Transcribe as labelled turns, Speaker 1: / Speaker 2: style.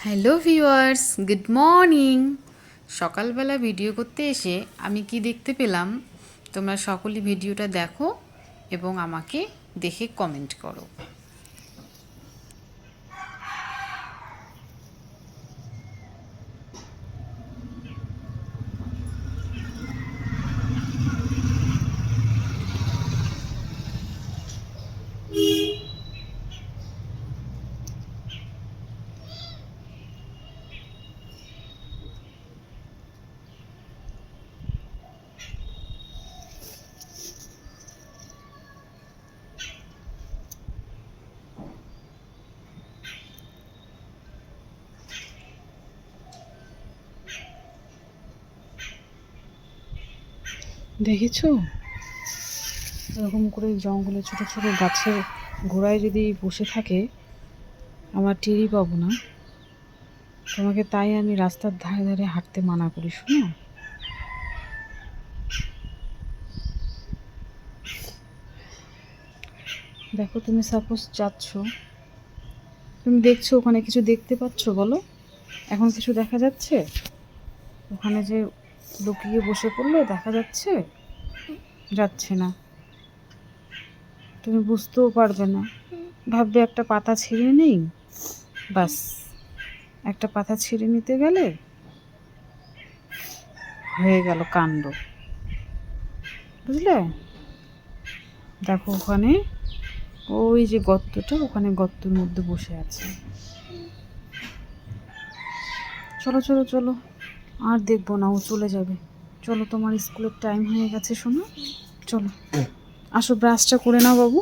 Speaker 1: Hello viewers, good morning. সকালবেলা video করতে এসে আমি কি দেখতে পেলাম, তোমরা সকলেই ভিডিওটা দেখো এবং আমাকে দেখে কমেন্ট করো। দেখেছো, এরকম করে জঙ্গলে ছোট ছোট গাছের গোড়ায় যদি বসে থাকে আমার টেরই পাবো না। তোমাকে তাই আমি রাস্তার ধারে ধারে হাঁটতে মানা করি, শোনো। দেখো, তুমি সাপোজ যাচ্ছ, তুমি দেখছো ওখানে কিছু দেখতে পাচ্ছ, বলো এখন কিছু দেখা যাচ্ছে? ওখানে যে লুকিয়ে বসে পড়লে দেখা যাচ্ছে? যাচ্ছে না। তুমি বুঝতেও পারবে না, ভাববে একটা পাতা ছিঁড়ে নেই, বাস একটা পাতা ছিঁড়ে নিতে গেলে হয়ে গেল কাণ্ড, বুঝলে? দেখো ওখানে ওই যে গর্তটা, ওখানে গর্তের মধ্যে বসে আছে। চলো চলো চলো, আর দেখবো না, ও চলে যাবে। চলো, তোমার স্কুলের টাইম হয়ে গেছে, শোনো। চলো আসো, ব্রাশটা করে নাও বাবু।